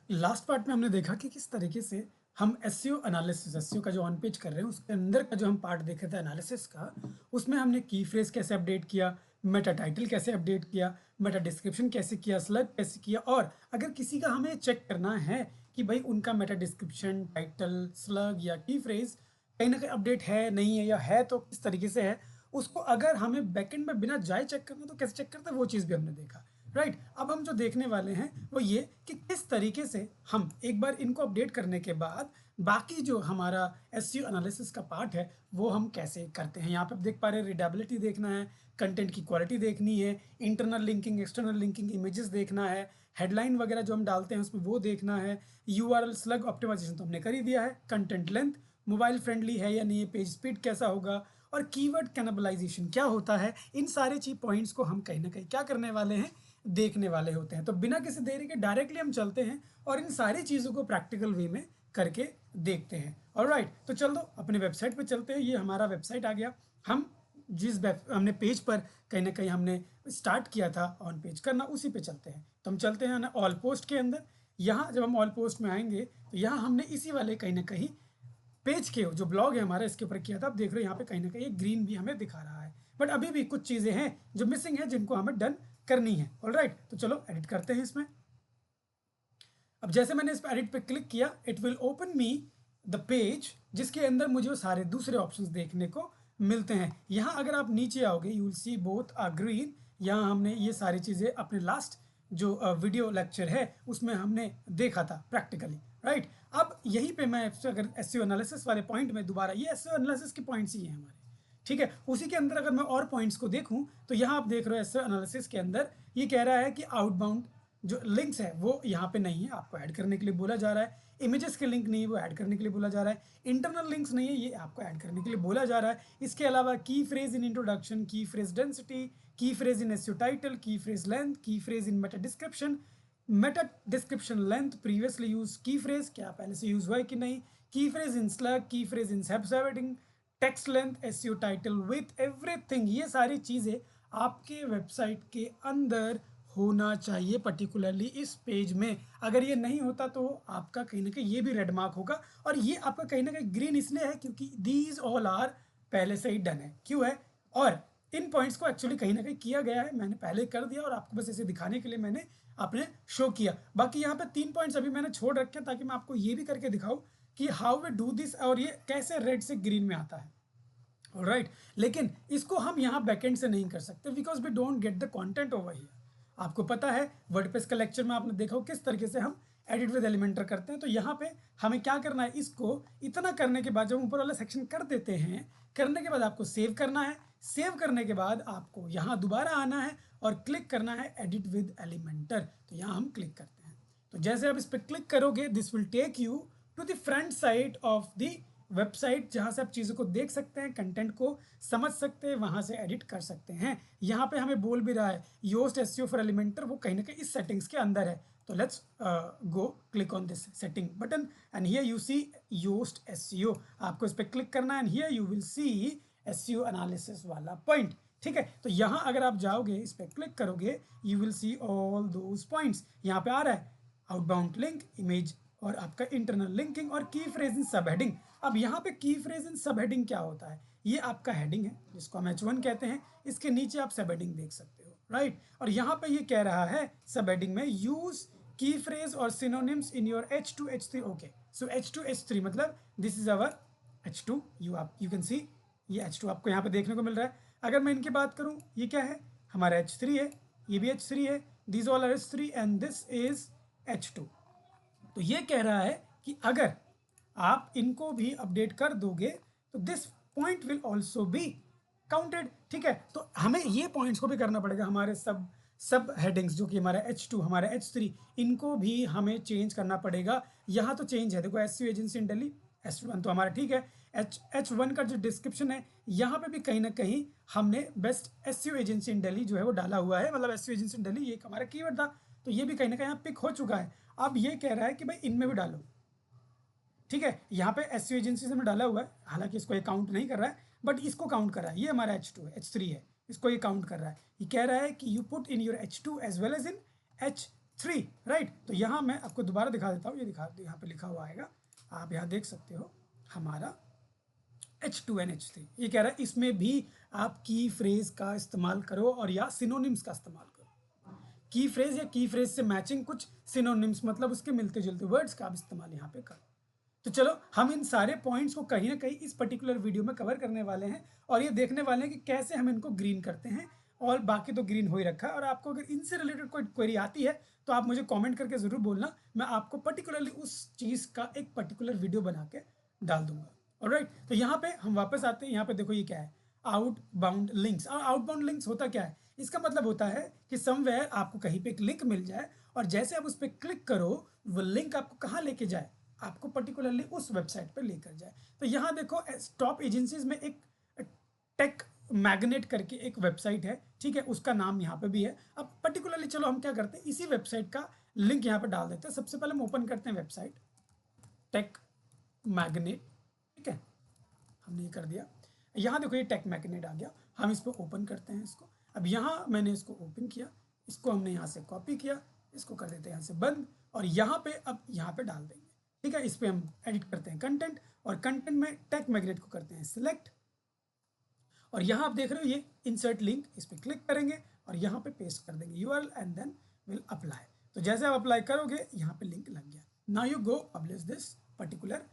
Last part में हमने देखा कि किस तरीके से हम एसईओ एनालिसिस एसईओ का जो ऑन पेज कर रहे हैं उसके अंदर का जो हम पार्ट देख रहे थे एनालिसिस का, उसमें हमने की फ्रेज कैसे अपडेट किया, मेटा टाइटल कैसे अपडेट किया, मेटा डिस्क्रिप्शन कैसे किया, स्लग कैसे किया, और अगर किसी का हमें चेक करना है कि भाई उनका मेटा डिस्क्रिप्शन, टाइटल, स्लग या की फ्रेज कहीं ना कहीं अपडेट है नहीं है, या है तो किस तरीके से है, उसको अगर हमें बैकएंड में बिना जाए चेक करना तो कैसे चेक करते हैं वो चीज़ भी हमने देखा। राइट, अब हम जो देखने वाले हैं वो ये कि किस तरीके से हम एक बार इनको अपडेट करने के बाद बाकी जो हमारा एसईओ एनालिसिस का पार्ट है वो हम कैसे करते हैं। यहाँ पे आप देख पा रहे हैं रीडेबिलिटी देखना है, कंटेंट की क्वालिटी देखनी है, internal linking, external linking, images देखना है, हेडलाइन वगैरह जो हम डालते हैं उसमें वो देखना है, यूआरएल स्लग ऑप्टिमाइजेशन तो हमने कर ही दिया है, कंटेंट लेंथ मोबाइल फ्रेंडली है या नहीं है, पेज स्पीड कैसा होगा, और कीवर्ड कैनिबलाइजेशन क्या होता है। इन सारे चीज पॉइंट्स को हम कहीं ना कहीं क्या करने वाले हैं, देखने वाले होते हैं। तो बिना किसी देरी के डायरेक्टली हम चलते हैं और इन सारी चीज़ों को प्रैक्टिकल वे में करके देखते हैं। ऑलराइट, तो चल दो अपने वेबसाइट पे चलते हैं। ये हमारा वेबसाइट आ गया। हम जिस हमने पेज पर कहीं ना कहीं हमने स्टार्ट किया था ऑन पेज करना, उसी पे चलते हैं। तो हम चलते हैं ना ऑल पोस्ट के अंदर। यहाँ जब हम ऑल पोस्ट में आएंगे तो यहाँ हमने इसी वाले कहीं ना कहीं पेज के जो ब्लॉग है हमारा इसके ऊपर किया था। आप देख रहे हो यहाँ पे कहीं ना कहीं एक ग्रीन भी हमें दिखा रहा है, बट अभी भी कुछ चीज़ें हैं जो मिसिंग है जिनको हमें डन करनी है। ऑलराइट, तो चलो एडिट करते हैं इसमें। अब जैसे मैंने इस पर एडिट पे क्लिक किया, it will open me the page जिसके अंदर मुझे वो सारे दूसरे ऑप्शंस देखने को मिलते हैं। यहाँ अगर आप नीचे आओगे you will see both are green. यहाँ हमने ये सारी चीज़ें अपने लास्ट जो वीडियो लेक्चर है उसमें हमने देखा था प्रैक्टिकली। राइट, अब यहीं पे मैं अगर एसईओ एनालिसिस वाले पॉइंट में दोबारा, ये एसईओ एनालिसिस के पॉइंट्स ही हैं हमारे, ठीक है, उसी के अंदर अगर मैं और पॉइंट्स को देखूं तो यहाँ आप देख रहे हो एसईओ एनालिसिस के अंदर ये कह रहा है कि आउटबाउंड जो लिंक्स है वो यहाँ पे नहीं है, आपको ऐड करने के लिए बोला जा रहा है। इमेजेस के लिंक नहीं है, वो ऐड करने के लिए बोला जा रहा है। इंटरनल लिंक्स नहीं है, ये आपको ऐड करने के लिए बोला जा रहा है। इसके अलावा key phrase in introduction, key phrase density, key phrase in SEO title, key phrase length, key phrase in meta description length, previously use key phrase क्या पहले से यूज हुआ है कि नहीं, key phrase in slug, key phrase in subheading, text length, SEO title with everything. ये सारी चीज़ें आपके वेबसाइट के अंदर होना चाहिए, पर्टिकुलरली इस पेज में। अगर ये नहीं होता तो आपका कहीं ना कहीं ये भी रेड मार्क होगा, और ये आपका कहीं ना कहीं ग्रीन इसलिए है क्योंकि दीज ऑल आर पहले से ही डन है। क्यों है, और इन पॉइंट्स को एक्चुअली कहीं ना कहीं किया गया है, मैंने पहले कर दिया और आपको बस ऐसे दिखाने के लिए मैंने आपने शो किया। बाकी यहाँ पे 3 पॉइंट्स अभी मैंने छोड़ रखे हैं ताकि मैं आपको ये भी करके दिखाऊं कि हाउ वी डू दिस, और ये कैसे रेड से ग्रीन में आता है। राइट, लेकिन इसको हम यहाँ बैकएंड से नहीं कर सकते because we don't get the content over here. आपको पता है वर्डप्रेस का लेक्चर में आपने देखा हो किस तरीके से हम एडिट विद एलिमेंटर करते हैं। तो यहाँ पे हमें क्या करना है, इसको इतना करने के बाद जब ऊपर वाला सेक्शन कर देते हैं, करने के बाद आपको सेव करना है। सेव करने के बाद आपको यहाँ दोबारा आना है और क्लिक करना है एडिट विद एलिमेंटर। तो यहाँ हम क्लिक करते हैं। तो जैसे आप इस पर क्लिक करोगे this will take you to the front side of the website, जहां से आप चीज़ों को देख सकते हैं, कंटेंट को समझ सकते हैं, वहां से एडिट कर सकते हैं। यहाँ पे हमें बोल भी रहा है योस्ट एसईओ फॉर एलिमेंटर, वो कहीं ना कहीं इस सेटिंग्स के अंदर है। तो let's go click on this setting button and here you see Yoast SEO. आपको इस पर क्लिक करना है and here you will see SEO analysis वाला पॉइंट। ठीक है, तो यहाँ अगर आप जाओगे इस पर क्लिक करोगे you will see all those points. यहाँ पे आ रहा है आउटबाउंड लिंक, इमेज, और आपका इंटरनल लिंकिंग और की फ्रेज इन सब हेडिंग। अब यहाँ पे की फ्रेज इन सब हेडिंग क्या होता है, ये आपका हेडिंग है जिसको हम H1 कहते हैं। इसके नीचे आप सब हेडिंग देख सकते हो। राइट, और यहाँ पे ये कह रहा है सब हेडिंग में यूज की फ्रेज और synonyms in your H2 H3। Okay, so H2 H3 मतलब this is our H2। You can see ये H2 आपको यहाँ पे देखने को मिल रहा है। अगर मैं इनकी बात करूँ, ये क्या है, हमारा H3 है, ये भी H3 है, this all are H3 and this is H2। तो ये कह रहा है कि अगर आप इनको भी अपडेट कर दोगे तो this point will also be counted. ठीक है, तो हमें ये पॉइंट्स को भी करना पड़ेगा। हमारे सब सब हेडिंग्स जो कि हमारा H2, हमारा H3, इनको भी हमें चेंज करना पड़ेगा। यहाँ तो चेंज है, देखो SEO agency in Delhi H1 तो हमारा ठीक है। H1 का जो डिस्क्रिप्शन है यहाँ पे भी कहीं ना कहीं हमने best SEO agency in Delhi जो है वो डाला हुआ है, मतलब एसईओ एजेंसी इन दिल्ली ये हमारा कीवर्ड था, तो ये भी कहीं ना कहीं पिक हो चुका है। अब ये कह रहा है कि भाई इनमें भी डालो। ठीक है, यहाँ पे एसईओ एजेंसी से में डाला हुआ है, हालांकि इसको ये काउंट नहीं कर रहा है बट इसको काउंट कर रहा है। ये हमारा H2 है, H3 है, इसको ये काउंट कर रहा है। ये कह रहा है कि you put in your H2 as well as in 3, right. तो यहाँ मैं आपको दोबारा दिखा देता हूँ, ये दिखा, यहाँ पे लिखा हुआ आएगा, आप यहाँ देख सकते हो हमारा H2NH3। ये कह रहा है इसमें भी आप की फ्रेज का इस्तेमाल करो और या सिनोनिम्स का इस्तेमाल करो। की फ्रेज या की फ्रेज से मैचिंग कुछ सिनोनिम्स, मतलब उसके मिलते जुलते वर्ड्स का आप इस्तेमाल यहाँ पे करो। तो चलो हम इन सारे पॉइंट्स को कहीं ना कहीं इस पर्टिकुलर वीडियो में कवर करने वाले हैं और ये देखने वाले हैं कि कैसे हम इनको ग्रीन करते हैं। और बाकी तो ग्रीन हो ही रखा है, और आपको अगर इनसे रिलेटेड कोई क्वेरी आती है तो आप मुझे कमेंट करके ज़रूर बोलना, मैं आपको पर्टिकुलरली उस चीज़ का एक पर्टिकुलर वीडियो बना के डाल दूंगा। ऑलराइट, तो यहाँ पे हम वापस आते हैं। यहाँ पे देखो ये क्या है, आउटबाउंड लिंक्स। और आउटबाउंड लिंक्स होता क्या है, इसका मतलब होता है कि समवेयर आपको कहीं पे एक लिंक मिल जाए और जैसे आप उस पर क्लिक करो वो लिंक आपको कहाँ लेके जाए, आपको पर्टिकुलरली उस वेबसाइट पर लेकर जाए। तो यहाँ देखो टॉप एजेंसीज में एक टेक मैग्नेट करके एक वेबसाइट है, ठीक है, उसका नाम यहाँ पे भी है। अब पर्टिकुलरली चलो हम क्या करते हैं, इसी वेबसाइट का लिंक यहाँ पे डाल देते हैं। सबसे पहले हम ओपन करते हैं वेबसाइट टेक मैग्नेट, ठीक है, हमने ये कर दिया। यहाँ देखो ये टेक मैग्नेट आ गया, हम इस पर ओपन करते हैं इसको। अब यहाँ मैंने इसको ओपन किया, इसको हमने यहाँ से कॉपी किया, इसको कर देते हैं यहाँ से बंद, और यहाँ पे अब यहाँ पे डाल देंगे, ठीक है। इस पर हम एडिट करते हैं कंटेंट, और कंटेंट में टेक मैग्नेट को करते हैं सिलेक्ट, और यहाँ आप देख रहे हो ये इंसर्ट लिंक, इस पर क्लिक करेंगे और यहाँ पे पेस्ट कर देंगे URL and then will apply. तो जैसे आप अप्लाई करोगे यहाँ पे लिंक लग गया। Now you go publish this particular,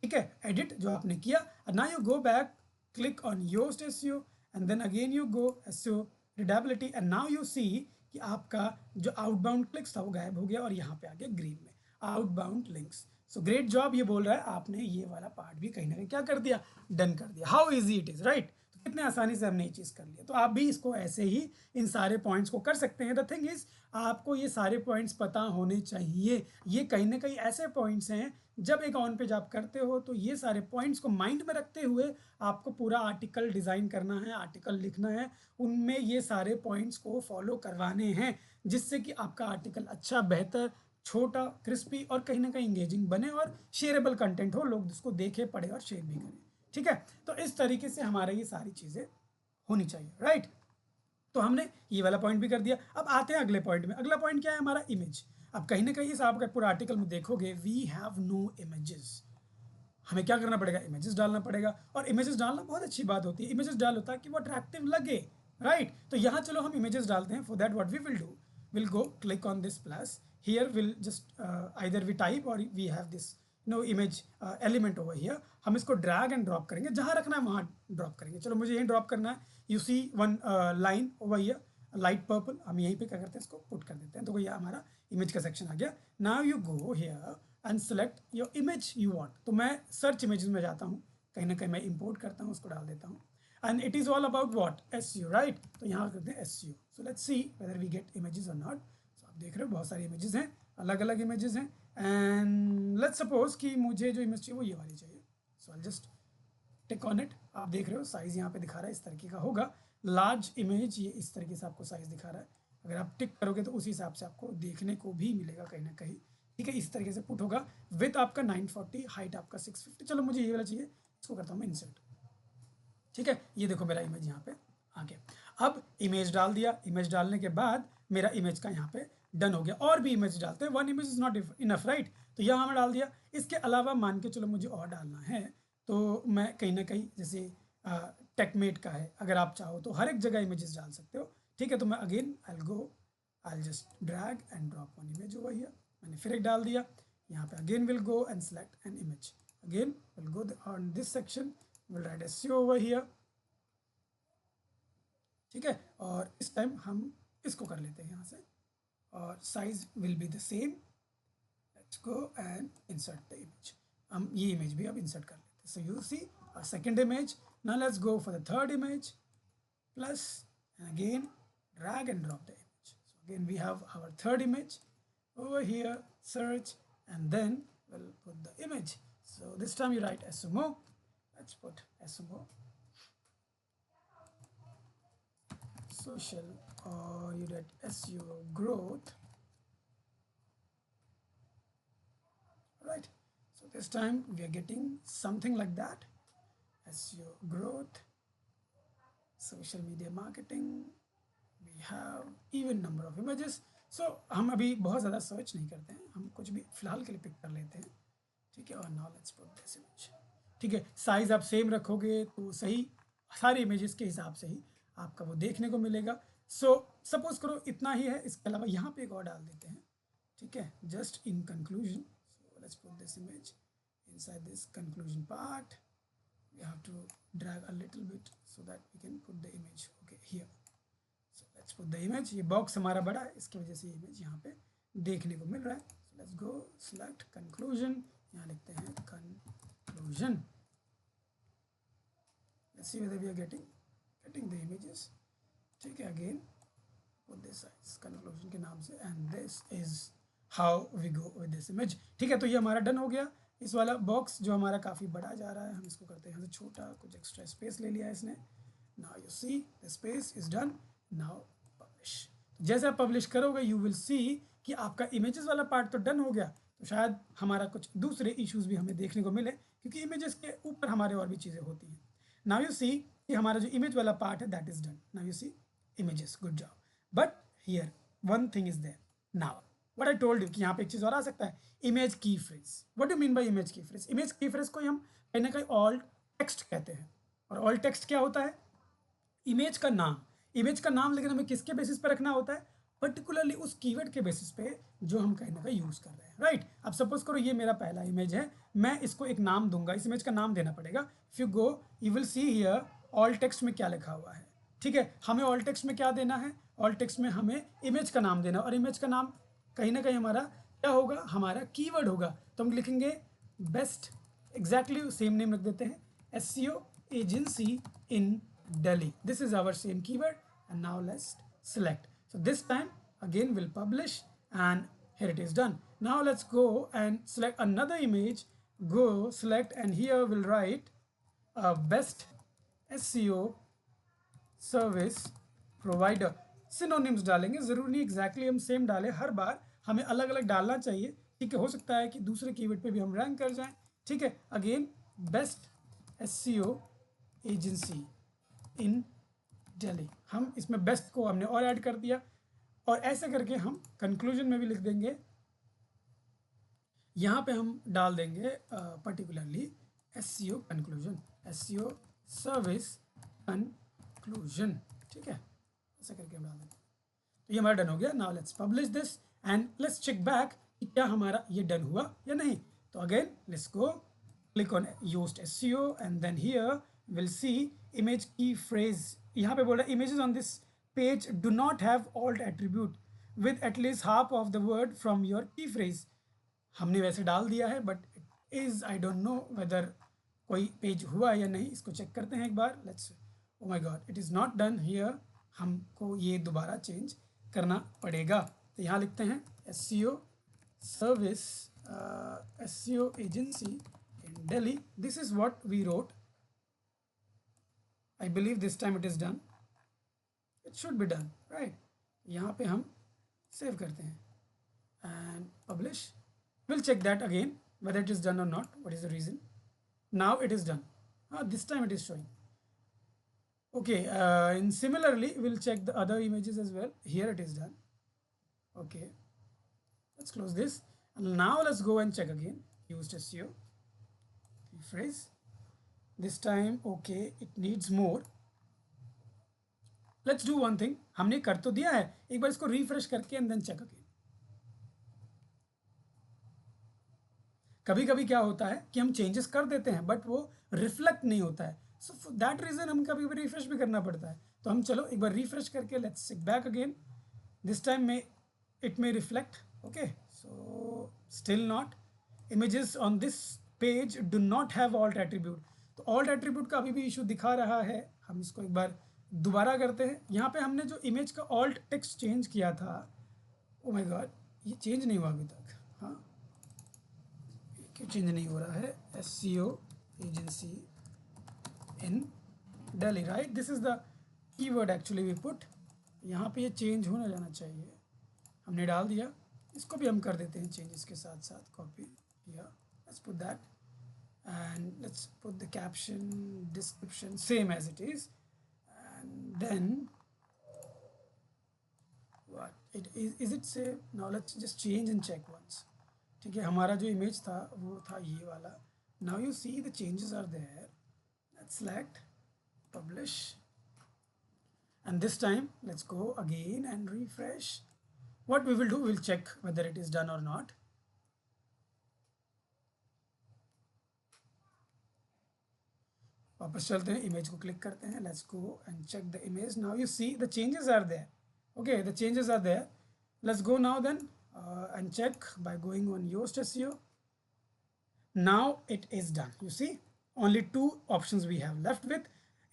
ठीक है, एडिट जो आपने किया। Now you go back, click on Yoast SEO and then again you go SEO readability, and now you see कि आपका जो आउटबाउंड क्लिक्स था वो गायब हो गया और यहाँ पे आ गया ग्रीन में outbound links. So great job, ये बोल रहा है आपने ये वाला पार्ट भी कहीं ना कहीं क्या कर दिया, डन कर दिया। How easy it is, right. कितने आसानी से हमने ये चीज़ कर लिया। तो आप भी इसको ऐसे ही इन सारे पॉइंट्स को कर सकते हैं। द थिंग इज आपको ये सारे पॉइंट्स पता होने चाहिए। ये कहीं ना कहीं ऐसे पॉइंट्स हैं, जब एक ऑन पेज आप करते हो तो ये सारे पॉइंट्स को माइंड में रखते हुए आपको पूरा आर्टिकल डिज़ाइन करना है, आर्टिकल लिखना है, उनमें ये सारे पॉइंट्स को फॉलो करवाने हैं, जिससे कि आपका आर्टिकल अच्छा, बेहतर, छोटा, क्रिस्पी और कहीं ना कहीं इंगेजिंग बने और शेयरेबल कंटेंट हो, लोग उसको देखें, पढ़े और शेयर भी करें, ठीक है। तो इस तरीके से हमारे ये सारी चीज़ें होनी चाहिए, राइट। तो हमने ये वाला पॉइंट भी कर दिया। अब आते हैं अगले पॉइंट में। अगला पॉइंट क्या है हमारा, इमेज। अब कहीं ना कहीं इस आपका पूरा आर्टिकल में देखोगे वी हैव नो इमेजेस, हमें क्या करना पड़ेगा, इमेजेस डालना पड़ेगा। और इमेजेस डालना बहुत अच्छी बात होती है, इमेजेस डाल होता है कि वो अट्रैक्टिव लगे, राइट। तो यहाँ चलो हम इमेजेस डालते हैं। For that what we will do, will go click on this plus, here will just either we type or we have this no image element over here. हम इसको ड्रैग एंड ड्रॉप करेंगे, जहाँ रखना है वहाँ drop करेंगे। चलो मुझे यहीं ड्रॉप करना है, you see one line over here light purple, हम यहीं पे क्या करते हैं, इसको पुट कर देते हैं। तो ये हमारा इमेज का सेक्शन आ गया। Now you go here and select your image you want. तो मैं सर्च इमेजेस में जाता हूँ, कहीं ना कहीं मैं इंपोर्ट करता हूँ, उसको डाल देता हूँ। And it is all about what, SEO, right. तो यहाँ करते हैं SEO. So let's see whether we get images और नॉट। सो आप देख रहे हो बहुत सारी इमेजेस हैं, अलग अलग इमेजेस हैं। एंड लेट्स सपोज कि मुझे जो इमेज चाहिए वो ये वाली चाहिए। So I just tick on it. आप देख रहे हो साइज़ यहाँ पे दिखा रहा है, इस तरीके का होगा लार्ज इमेज, ये इस तरीके से आपको साइज़ दिखा रहा है। अगर आप टिक करोगे तो उसी हिसाब से आपको देखने को भी मिलेगा कहीं ना कहीं, ठीक है। इस तरीके से पुट होगा। विथ आपका 940, हाइट आपका 650। चलो मुझे ये वाला चाहिए, इसको करता हूँ मैं इंसर्ट, ठीक है। ये देखो मेरा इमेज यहाँ पे आ गया। अब इमेज डाल दिया, इमेज डालने के बाद मेरा इमेज का यहाँ पे डन हो गया। और भी इमेज डालते हैं, one image is not enough, right. तो यहाँ मैं डाल दिया। इसके अलावा मान के चलो मुझे और डालना है, तो मैं कहीं ना कहीं जैसे टेकमेट का है, अगर आप चाहो तो हर एक जगह इमेजेस डाल सकते हो, ठीक है। तो मैं again I just drag and drop one image over here. मैंने फिर एक डाल दिया यहाँ पे। Again will go and select an image, again will go on this section, will write SEO over here, ठीक है। और इस टाइम हम इसको कर लेते हैं यहाँ से, और size will be the same. Let's go and insert the image. हम ये इमेज भी अब इंसर्ट कर लेते हैं। So you see our second image. Now let's go for the third image, plus, and again drag and drop the image. So again we have our third image over here, search, and then we'll put the image. So this time you write SMO. Let's put SMO social, or you write SEO growth, right. So this time we are getting something like that. SEO growth, social media marketing. We have even number of images. सो हम अभी बहुत ज़्यादा search नहीं करते हैं, हम कुछ भी फिलहाल के लिए पिक कर लेते हैं, ठीक है। और now let's put this image, ठीक है। साइज़ आप सेम रखोगे तो सही, सारे इमेजेस के हिसाब से ही आपका वो देखने को मिलेगा। सो सपोज करो इतना ही है, इसके अलावा यहाँ पे एक और डाल देते हैं, ठीक है, just in conclusion. So let's put this image inside this conclusion part. We have to drag a little bit so that we can put the image okay here. So let's put the image. ये box हमारा बड़ा है, इसकी वजह से ये image यहाँ पे देखने को मिल रहा है। So let's go select conclusion, यहाँ लिखते हैं conclusion. Let's see whether we are getting the images, ठीक है। again put this size conclusion के नाम से, and this is how we go with this image, ठीक है। तो ये हमारा डन हो गया। इस वाला बॉक्स जो हमारा काफ़ी बड़ा जा रहा है, हम इसको करते हैं यहाँ से छोटा, कुछ एक्स्ट्रा स्पेस ले लिया है इसने। Now you see the space is done. Now publish. जैसे आप पब्लिश करोगे यू विल सी कि आपका इमेजेस वाला पार्ट तो डन हो गया, तो शायद हमारा कुछ दूसरे इश्यूज भी हमें देखने को मिले, क्योंकि इमेजेस के ऊपर हमारे और भी चीज़ें होती हैं। नाउ यू सी कि हमारा जो इमेज वाला पार्ट है that is done. Now you see images, good job. But here one thing is there. Now what I told you कि यहाँ पे एक चीज़ और आ सकता है, image key phrase. What do mean by image key phrase? Image key phrase को हम कहीं ना कहीं ऑल्ट टेक्स्ट कहते हैं। और ऑल्ट टेक्स्ट क्या होता है? इमेज का नाम। इमेज का नाम लेकिन हमें किसके बेसिस पे रखना होता है? पर्टिकुलरली उस कीवर्ड के बेसिस पे जो हम कहीं ना कहीं यूज़ कर रहे हैं, राइट। अब सपोज करो ये मेरा पहला इमेज है, मैं इसको एक नाम दूंगा, इस इमेज का नाम देना पड़ेगा। If you go you will see here all text में क्या लिखा हुआ है, ठीक है। हमें ऑल टेक्स्ट में क्या देना है? ऑल टेक्स्ट में हमें इमेज का नाम देना, और इमेज का नाम कहीं ना कहीं हमारा क्या होगा? हमारा कीवर्ड होगा। तो हम लिखेंगे बेस्ट, एग्जैक्टली सेम नेम रख देते हैं, SEO agency in Delhi. This is our same keyword, and now let's select. So this time again we'll publish, and here it is done. Now let's go and select another image, go select, and here we'll write best SEO service provider. Synonyms डालेंगे, ज़रूरी नहीं exactly हम same डालें, हर बार हमें अलग अलग डालना चाहिए, ठीक है। हो सकता है कि दूसरे कीवर्ड पे भी हम रैंक कर जाएं, ठीक है। Again best SEO agency in Delhi, हम इसमें बेस्ट को हमने और ऐड कर दिया, और ऐसे करके हम कंक्लूजन में भी लिख देंगे। यहाँ पे हम डाल देंगे particularly SEO conclusion, SEO service conclusion, ठीक है। ऐसा करके हम डाल देंगे, तो ये हमारा डन हो गया। Now let's publish this and let's check back कि क्या हमारा ये डन हुआ या नहीं। तो again let's go, click on Yoast SEO, and then here will see image key phrase. यहाँ पे बोल रहा है images on this page do not have alt attribute with at least half of the word from your key phrase. हमने वैसे डाल दिया है, but it is I don't know whether कोई पेज हुआ या नहीं, इसको चेक करते हैं एक बार। Let's, oh my God, it is not done here, हमको ये दोबारा चेंज करना पड़ेगा। तो यहाँ लिखते हैं SEO service, SEO agency in Delhi. This is what we wrote. I believe this time it is done, it should be done, right. यहाँ पे हम सेव करते हैं and publish. We'll check that again whether it is done or not. What is the reason? Now it is done. This time it is showing. Okay, and similarly we'll check the other images as well. Here it is done. Okay, let's close this, and now let's go and check again. Used SEO phrase. This time okay, it needs more. Let's do one thing. हमने कर तो दिया है, एक बार इसको refresh करके and then check again. कभी कभी क्या होता है कि हम चेंजेस कर देते हैं बट वो रिफ्लेक्ट नहीं होता है, सो फॉर दैट रीजन हम कभी कभी रिफ्रेश भी करना पड़ता है। तो हम चलो एक बार रिफ्रेश करके let's check back again, this time में it may reflect. Okay, so still not, images on this page do not have alt attribute. तो ऑल्ट एट्रीब्यूट का अभी भी इशू दिखा रहा है, हम इसको एक बार दोबारा करते हैं। यहाँ पे हमने जो इमेज का ऑल्ट टेक्स्ट चेंज किया था, ओ माय गॉड, ये चेंज नहीं हुआ अभी तक। हाँ, क्यों चेंज नहीं हो रहा है? SEO agency in Delhi, right, this is the keyword actually we put. यहाँ पे ये चेंज होना जाना चाहिए, हमने डाल दिया, इसको भी हम कर देते हैं चेंज इसके साथ साथ, कॉपी किया, let's put that and let's put the caption description same as it is, and then what it is it say now let's just change and check once. ठीक है, हमारा जो इमेज था वो था ये वाला. Now you see the changes are there. Let's select publish, and this time let's go again and refresh. What we will do, we'll check whether it is done or not. वापस चलते हैं, image को click करते हैं. Let's go and check the image. Now you see the changes are there. Okay, the changes are there. Let's go now then and check by going on Yoast SEO. Now it is done. You see, only two options we have left with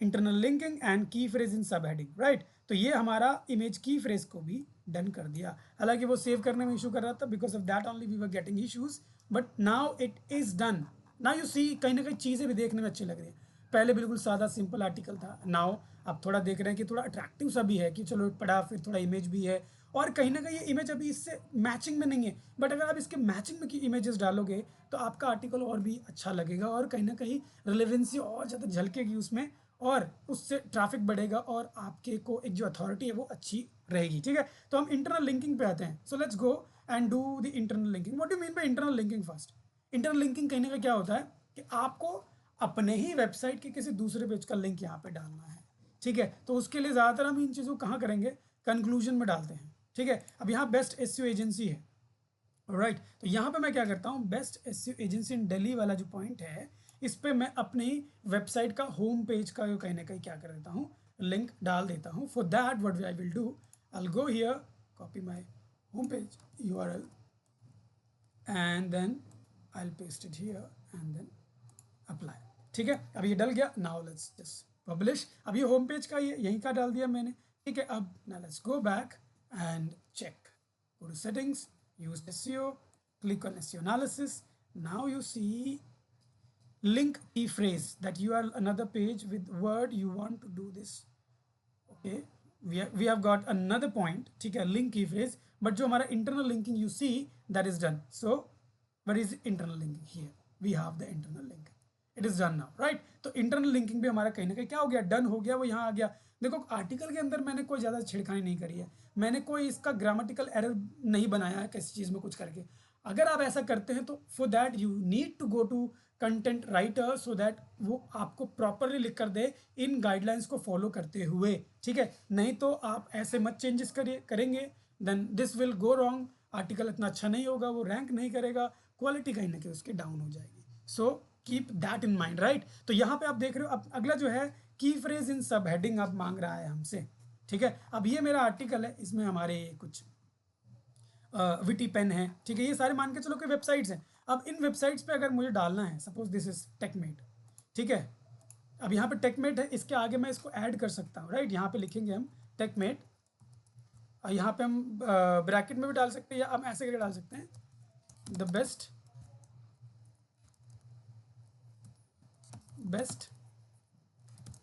internal linking and key phrase in subheading, right? तो ये हमारा image key phrase को भी done कर दिया. हालांकि वो save करने में इशू कर रहा था, because of that only we were getting issues, but now it is done. Now you see कहीं ना कहीं चीज़ें भी देखने में अच्छी लग रही है. पहले बिल्कुल सादा सिंपल आर्टिकल था. नाउ आप थोड़ा देख रहे हैं कि थोड़ा अट्रैक्टिव सा भी है कि चलो पढ़ा, फिर थोड़ा इमेज भी है, और कहीं ना कहीं ये इमेज अभी इससे मैचिंग में नहीं है, बट अगर आप इसके मैचिंग में की इमेजेस डालोगे तो आपका आर्टिकल और भी अच्छा लगेगा, और कहीं ना कहीं रिलेवेंसी और ज़्यादा झलकेगी उसमें, और उससे ट्रैफिक बढ़ेगा, और आपके को एक जो अथॉरिटी है वो अच्छी रहेगी. ठीक है, तो हम इंटरनल लिंकिंग पे आते हैं. So let's go and do the internal linking. What do mean by internal linking? First, internal linking कहने का क्या होता है कि आपको अपने ही वेबसाइट के किसी दूसरे पेज का लिंक यहाँ पे डालना है. ठीक है, तो उसके लिए ज़्यादातर हम इन चीज़ों को कहाँ करेंगे? कंक्लूजन में डालते हैं. ठीक है, अब यहाँ बेस्ट एसईओ एजेंसी है, राइट. तो यहाँ पे मैं क्या करता हूँ, best SEO agency in Delhi वाला जो पॉइंट है, इस पे मैं अपनी वेबसाइट का होम पेज का कहीं ना कहीं क्या कर देता हूँ, लिंक डाल देता हूँ. For that what I will do, I will go here, copy my home page URL, and then I will paste it here and then apply. ठीक है, अब ये डल गया. Now let's just publish. अब ये होम पेज का ये यहीं का डाल दिया मैंने. ठीक है, अब now let's go back and check. Go to settings, use SEO, click on SEO analysis. Now you see link key phrase that you are another page with word you want to do this. Okay, we have got another point. ठीक है, link key phrase, but जो हमारा internal linking you see that is done. So what is internal linking? Here we have the internal linking. It is done now, right? तो internal linking भी हमारा कहीं ना कहीं क्या हो गया, डन हो गया. वो यहाँ आ गया. देखो आर्टिकल के अंदर मैंने कोई ज़्यादा छिड़खानी नहीं करी है, मैंने कोई इसका ग्रामेटिकल एरर नहीं बनाया है किसी चीज़ में कुछ करके. अगर आप ऐसा करते हैं तो for that you need to go to content writer, so that वो आपको प्रॉपरली लिख कर दे इन गाइडलाइंस को फॉलो करते हुए. ठीक है, नहीं तो आप ऐसे मत चेंजेस करेंगे, then this will go wrong. Article इतना अच्छा नहीं होगा, वो रैंक नहीं करेगा, क्वालिटी कहीं ना कहीं उसकी डाउन हो जाएगी. So keep that in mind, right. तो यहाँ पे आप देख रहे हो, अब अगला जो है की फ्रेज इन सब हेडिंग आप मांग रहा है हमसे. ठीक है, अब ये मेरा आर्टिकल है, इसमें हमारे कुछ विटी पेन है. ठीक है, ये सारे मान के चलो कि वेबसाइट्स हैं. अब इन वेबसाइट्स पे अगर मुझे डालना है, सपोज दिस इज टेकमेट. ठीक है, अब यहाँ पे टेकमेट है, इसके आगे मैं इसको ऐड कर सकता हूँ, राइट. यहाँ पे लिखेंगे हम टेकमेट, और यहाँ पे हम ब्रैकेट में भी डाल सकते हैं, या हम ऐसे करके डाल सकते हैं, द बेस्ट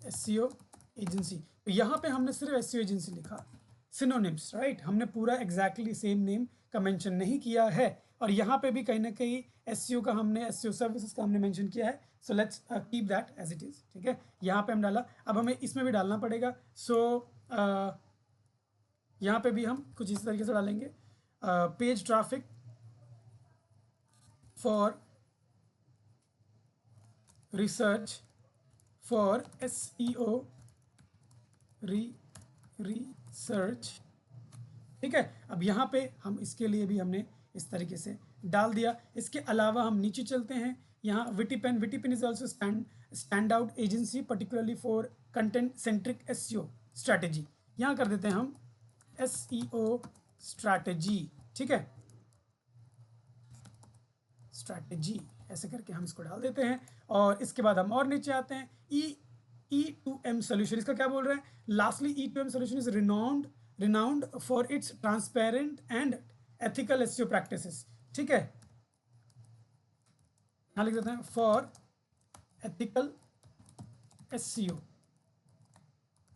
एसईओ एजेंसी. तो यहाँ पे हमने सिर्फ एसईओ एजेंसी लिखा, सिनोनिम्स, राइट. हमने पूरा एग्जैक्टली सेम नेम का मेंशन नहीं किया है, और यहाँ पे भी कहीं ना कहीं एसईओ का हमने, एसईओ सर्विसेज का हमने मेंशन किया है. So let's keep that as it is. ठीक है, यहाँ पे हम डाला, अब हमें इसमें भी डालना पड़ेगा. सो यहाँ पे भी हम कुछ इस तरीके से डालेंगे, page traffic for research for SEO research. ठीक है, अब यहाँ पे हम इसके लिए भी हमने इस तरीके से डाल दिया. इसके अलावा हम नीचे चलते हैं, यहाँ विटीपेन is also stand out agency particularly for content centric SEO strategy. यहाँ कर देते हैं हम SEO स्ट्रैटेजी. ठीक है, स्ट्रैटेजी ऐसे करके हम इसको डाल देते हैं. और इसके बाद हम और नीचे आते हैं, E2M सोल्यूशन. इसका क्या बोल रहे हैं? Lastly E2M solution is renowned for its transparent and ethical SEO practices. ठीक है, यहाँ लिख देते हैं फॉर एथिकल SEO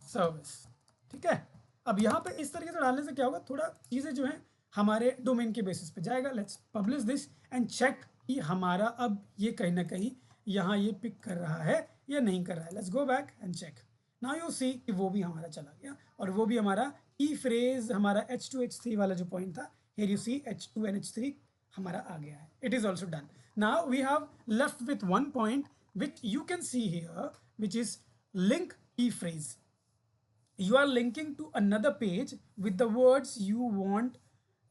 सर्विस. ठीक है, अब यहाँ पे इस तरीके से डालने से क्या होगा, थोड़ा चीज़ें जो हैं हमारे डोमेन के बेसिस पे जाएगा. Let's publish this and check कि हमारा अब ये कहीं ना कहीं यहाँ ये पिक कर रहा है या नहीं कर रहा है. Let's go back and check. Now you see कि वो भी हमारा चला गया, और वो भी हमारा की फ्रेज हमारा H2H3 वाला जो पॉइंट था, here you see H2NH3 हमारा आ गया है. It is also done. Now we have left with one point which you can see here, which is link key phrase. You are linking to another page with the words you want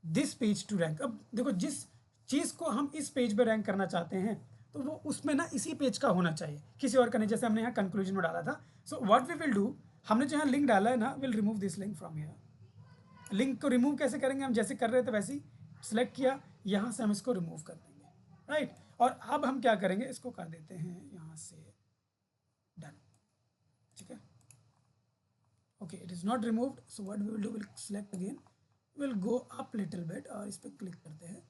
this page to rank. अब देखो, जिस चीज़ को हम इस page पे rank करना चाहते हैं तो वो उसमें ना इसी पेज का होना चाहिए, किसी और का नहीं. जैसे हमने यहाँ कंक्लूजन में डाला था. So what we will do, हमने जो यहाँ लिंक डाला है ना, will remove this link from here. Link को रिमूव कैसे करेंगे, हम जैसे कर रहे थे वैसे ही सिलेक्ट किया, यहाँ से हम इसको रिमूव कर देंगे, राइट. और अब हम क्या करेंगे, इसको कर देते हैं यहाँ से डन. ठीक है, okay, it is not removed. So what we will do, will select again, will go up little bit और इस पर क्लिक करते हैं,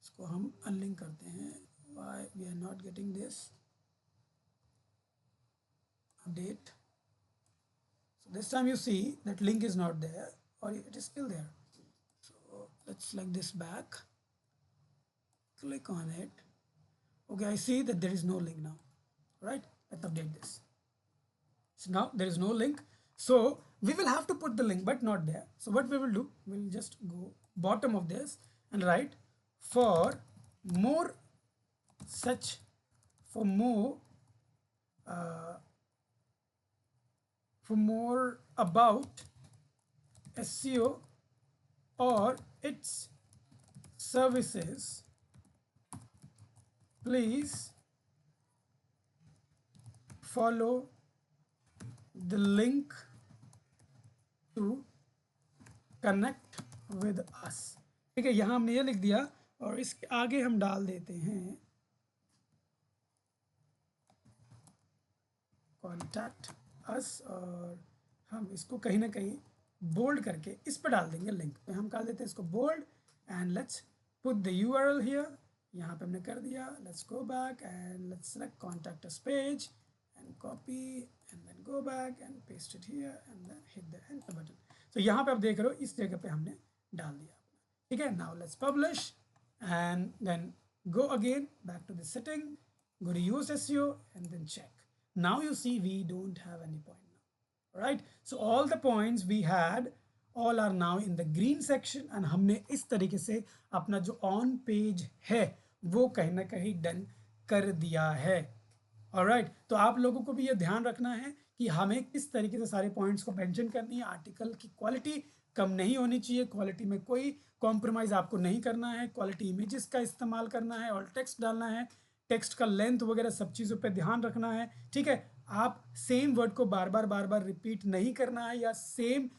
इसको हम अनलिंक करते हैं. Why we are not getting this update. So this time you see that link is not there or it is still there. So let's select this back, click on it. Okay, I see that there is no link now, right? Let's update this. So now there is no link. So we will have to put the link but not there. So what we will do, we'll just go bottom of this and write for more such, for more about SEO or its services, please follow the link to connect with us. ठीक है, यहाँ हमने ये लिख दिया और इसके आगे हम डाल देते हैं कॉन्टैक्ट अस, और हम इसको कहीं ना कहीं बोल्ड करके इस पर डाल देंगे लिंक पे. हम कर देते हैं इसको bold and let's put the URL here. यहाँ पे हमने कर दिया. Let's go back and let's select contact us page and copy and then go back and paste it here and then hit the enter button. तो यहाँ पे आप देख रहे हो इस जगह पे हमने डाल दिया. ठीक है, now let's publish and then go again back to the setting, go to use SEO and then check. Now you see we don't have any point now, right? So all the points we had all are now in the green section and हमने इस तरीके से अपना जो on page है वो कहीं ना कहीं डन कर दिया है. ऑलराइट, तो आप लोगों को भी ये ध्यान रखना है कि हमें किस तरीके से सारे पॉइंट्स को मेंशन करनी है. आर्टिकल की क्वालिटी कम नहीं होनी चाहिए, क्वालिटी में कोई कॉम्प्रोमाइज़ आपको नहीं करना है, क्वालिटी इमेजेस का इस्तेमाल करना है और टेक्स्ट डालना है, टेक्स्ट का लेंथ वगैरह सब चीज़ों पे ध्यान रखना है. ठीक है, आप सेम वर्ड को बार बार रिपीट नहीं करना है, या सेम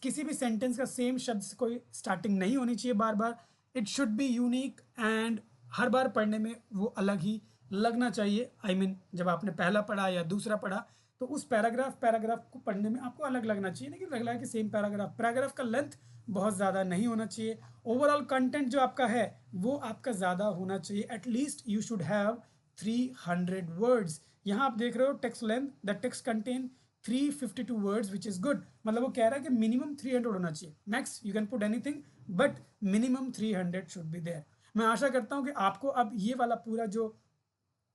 किसी भी सेंटेंस का सेम शब्द से कोई स्टार्टिंग नहीं होनी चाहिए बार बार. It should be unique and हर बार पढ़ने में वो अलग ही लगना चाहिए. I mean, जब आपने पहला पढ़ा या दूसरा पढ़ा तो उस पैराग्राफ को पढ़ने में आपको अलग लगना चाहिए, लेकिन लग रहा है कि सेम पैराग्राफ का लेंथ बहुत ज़्यादा नहीं होना चाहिए. ओवरऑल कंटेंट जो आपका है वो आपका ज़्यादा होना चाहिए. At least you should have 300 words. यहाँ आप देख रहे हो text length, the text contain 352 words which is good. मतलब वो कह रहा है कि मिनिमम 300 होना चाहिए. Max you can put anything but minimum 300 should be there. मैं आशा करता हूँ कि आपको अब ये वाला पूरा जो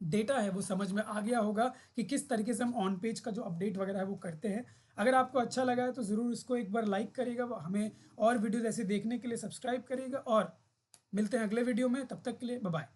डेटा है वो समझ में आ गया होगा कि किस तरीके से हम ऑन पेज का जो अपडेट वगैरह है वो करते हैं. अगर आपको अच्छा लगा है तो ज़रूर इसको एक बार लाइक करिएगा, हमें और वीडियोज़ ऐसे देखने के लिए सब्सक्राइब करिएगा और मिलते हैं अगले वीडियो में. तब तक के लिए बाय बाय.